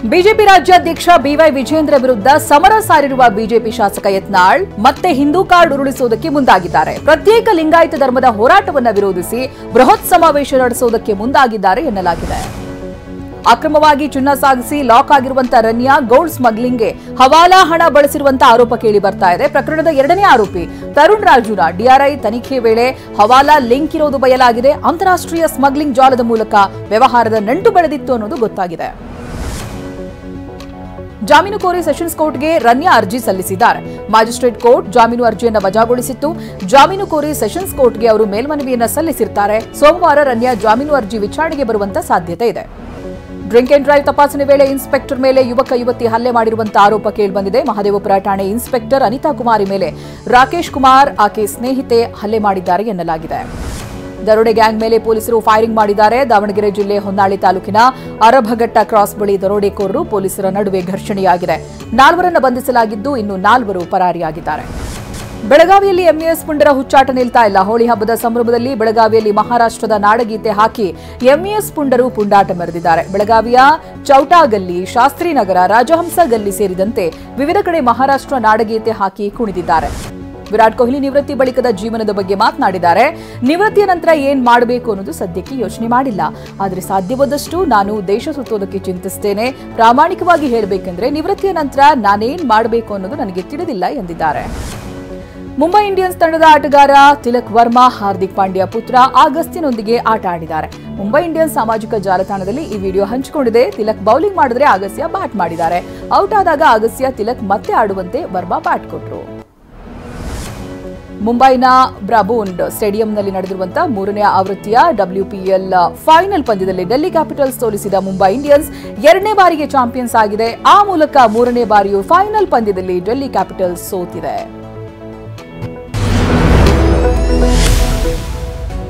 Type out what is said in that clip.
BJP ರಾಜ್ಯಾಧ್ಯಕ್ಷ B Y Vijendra ವಿರುದ್ಧ ಸಮರ ಸಾರಿರುವ ಬಿಜೆಪಿ ಶಾಸಕ ಯತ್ನಾಳ್ ಮತ್ತೆ ಹಿಂದೂ ಕಾರ್ಡ್ ಉರುಳಿಸುವುದಕ್ಕೆ ಮುಂದಾಗಿದ್ದಾರೆ. ಪ್ರತ್ಯೇಕ ಲಿಂಗಾಯತ ಧರ್ಮದ ಹೋರಾಟವನ್ನು ವಿರೋಧಿಸಿ ಬೃಹತ್ ಸಮಾವೇಶ ನಡೆಸುವುದಕ್ಕೆ ಮುಂದಾಗಿದ್ದಾರೆ ಎನ್ನಲಾಗಿದೆ. ಅಕ್ರಮವಾಗಿ ಚಿನ್ನ ಸಾಗಿಸಿ ಲಾಕ್ ಆಗಿರುವಂತಹ ರನ್ಯಾ ಗೋಲ್ಡ್ ಸ್ಮಗ್ಲಿಂಗ್ಗೆ ಹವಾಲಾ ಹಣ ಬಳಸಿರುವಂತಹ ಆರೋಪ ಕೇಳಿ ಬರ್ತಾ ಇದೆ. ಪ್ರಕರಣದ ಎರಡನೇ ಆರೋಪಿ ತರುಣ್ ರಾಜುನ ಡಿಆರ್ಐ ತನಿಖೆ ವೇಳೆ ಹವಾಲಾ ಲಿಂಕ್ ಇರೋದು ಬಯಲಾಗಿದೆ. ಅಂತಾರಾಷ್ಟ್ರೀಯ ಸ್ಮಗ್ಲಿಂಗ್ ಜಾಲದ ಮೂಲಕ ವ್ಯವಹಾರದ ನಂಟು ಬೆಳೆದಿತ್ತು ಅನ್ನೋದು ಗೊತ್ತಾಗಿದೆ. ಜಾಮೀನು ಕೋರಿ ಸೆಷನ್ಸ್ ಕೋರ್ಟ್ಗೆ ರನ್ಯಾ ಅರ್ಜಿ ಸಲ್ಲಿಸಿದ್ದಾರೆ. ಮ್ಯಾಜಿಸ್ಟ್ರೇಟ್ ಕೋರ್ಟ್ ಜಾಮೀನು ಅರ್ಜಿಯನ್ನು ವಜಾಗೊಳಿಸಿತ್ತು. ಜಾಮೀನು ಕೋರಿ ಸೆಷನ್ಸ್ ಕೋರ್ಟ್ಗೆ ಅವರು ಮೇಲ್ಮನವಿಯನ್ನು ಸಲ್ಲಿಸಿರ್ತಾರೆ. ಸೋಮವಾರ ರನ್ಯಾ ಜಾಮೀನು ಅರ್ಜಿ ವಿಚಾರಣೆಗೆ ಬರುವಂತ ಸಾಧ್ಯತೆ ಇದೆ. ಡ್ರಿಂಕ್ ಅಂಡ್ ಡ್ರೈವ್ ತಪಾಸಣೆ ವೇಳೆ ಇನ್ಸ್ಪೆಕ್ಟರ್ ಮೇಲೆ ಯುವತಿ ಹಲ್ಲೆ ಮಾಡಿರುವಂತಹ ಆರೋಪ ಕೇಳಿಬಂದಿದೆ. ಮಹದೇವಪುರ ಠಾಣೆ ಇನ್ಸ್ಪೆಕ್ಟರ್ ಅನಿತಾ ಕುಮಾರಿ ಮೇಲೆ ರಾಕೇಶ್ ಕುಮಾರ್ ಆಕೆ ಸ್ನೇಹಿತೆ ಹಲ್ಲೆ ಮಾಡಿದ್ದಾರೆ ಎನ್ನಲಾಗಿದೆ. ದರೋಡೆ ಗ್ಯಾಂಗ್ ಮೇಲೆ ಪೊಲೀಸರು ಫೈರಿಂಗ್ ಮಾಡಿದ್ದಾರೆ. ದಾವಣಗೆರೆ ಜಿಲ್ಲೆ ಹೊನ್ನಾಳಿ ತಾಲೂಕಿನ ಅರಭಘಟ್ಟ ಕ್ರಾಸ್ ಬಳಿ ದರೋಡೆಕೋರರು ಪೊಲೀಸರ ನಡುವೆ ಘರ್ಷಣೆಯಾಗಿದೆ. 4 ಬಂಧಿಸಲಾಗಿದ್ದು ಇನ್ನು 4 ಪರಾರಿಯಾಗಿದ್ದಾರೆ. ಬೆಳಗಾವಿಯಲ್ಲಿ ಎಂಇಎಸ್ ಪುಂಡರ ಹುಚ್ಚಾಟ ನಿಲ್ತಾ ಇಲ್ಲ. ಹೋಳಿ ಹಬ್ಬದ ಸಂಭ್ರಮದಲ್ಲಿ ಬೆಳಗಾವಿಯಲ್ಲಿ ಮಹಾರಾಷ್ಟ್ರದ ನಾಡಗೀತೆ ಹಾಕಿ ಎಂಇಎಸ್ ಪುಂಡರು ಪುಂಡಾಟ ಮೆರೆದಿದ್ದಾರೆ. ಬೆಳಗಾವಿಯ ಚೌಟಾಗಲ್ಲಿ, ಶಾಸ್ತ್ರಿನಗರ, ರಾಜಹಂಸ ಗಲ್ಲಿ ಸೇರಿದಂತೆ ವಿವಿಧ ಕಡೆ ಮಹಾರಾಷ್ಟ್ರ ನಾಡಗೀತೆ ಹಾಕಿ ಕುಣಿದಿದ್ದಾರೆ. ವಿರಾಟ್ ಕೊಹ್ಲಿ ನಿವೃತ್ತಿ ಬಳಿಕದ ಜೀವನದ ಬಗ್ಗೆ ಮಾತನಾಡಿದ್ದಾರೆ. ನಿವೃತ್ತಿಯ ನಂತರ ಏನ್ ಮಾಡಬೇಕು ಅನ್ನೋದು ಸದ್ಯಕ್ಕೆ ಯೋಚನೆ ಮಾಡಿಲ್ಲ. ಆದರೆ ಸಾಧ್ಯವಾದಷ್ಟು ನಾನು ದೇಶ ಸುತ್ತೋದಕ್ಕೆ ಚಿಂತಿಸುತ್ತೇನೆ. ಪ್ರಾಮಾಣಿಕವಾಗಿ ಹೇಳಬೇಕೆಂದ್ರೆ ನಿವೃತ್ತಿಯ ನಂತರ ನಾನೇನ್ ಮಾಡಬೇಕು ಅನ್ನೋದು ನನಗೆ ತಿಳಿದಿಲ್ಲ ಎಂದಿದ್ದಾರೆ. ಮುಂಬೈ ಇಂಡಿಯನ್ಸ್ ತಂಡದ ಆಟಗಾರ ತಿಲಕ್ ವರ್ಮಾ ಹಾರ್ದಿಕ್ ಪಾಂಡ್ಯ ಪುತ್ರ ಅಗಸ್ತ್ಯನೊಂದಿಗೆ ಆಟ ಆಡಿದ್ದಾರೆ. ಮುಂಬೈ ಇಂಡಿಯನ್ಸ್ ಸಾಮಾಜಿಕ ಜಾಲತಾಣದಲ್ಲಿ ಈ ವಿಡಿಯೋ ಹಂಚಿಕೊಂಡಿದೆ. ತಿಲಕ್ ಬೌಲಿಂಗ್ ಮಾಡಿದ್ರೆ ಅಗಸ್ತ್ಯ ಬ್ಯಾಟ್ ಮಾಡಿದ್ದಾರೆ. ಔಟ್ ಆದಾಗ ಅಗಸ್ತ್ಯ ತಿಲಕ್ ಮತ್ತೆ ಆಡುವಂತೆ ವರ್ಮಾ ಬ್ಯಾಟ್ ಕೊಟ್ಟರು. ಮುಂಬೈನ ಬ್ರಾಬೋಂಡ್ ಸ್ಟೇಡಿಯಂನಲ್ಲಿ ನಡೆದಿರುವಂತಹ 3ನೇ ಆವೃತ್ತಿಯ WPL ಫೈನಲ್ ಪಂದ್ಯದಲ್ಲಿ ಡೆಲ್ಲಿ ಕ್ಯಾಪಿಟಲ್ಸ್ ಸೋಲಿಸಿದ ಮುಂಬೈ ಇಂಡಿಯನ್ಸ್ 2ನೇ ಬಾರಿಗೆ ಚಾಂಪಿಯನ್ಸ್ ಆಗಿದೆ. ಆ ಮೂಲಕ 3ನೇ ಬಾರಿಯೂ ಫೈನಲ್ ಪಂದ್ಯದಲ್ಲಿ ಡೆಲ್ಲಿ ಕ್ಯಾಪಿಟಲ್ಸ್ ಸೋತಿದೆ.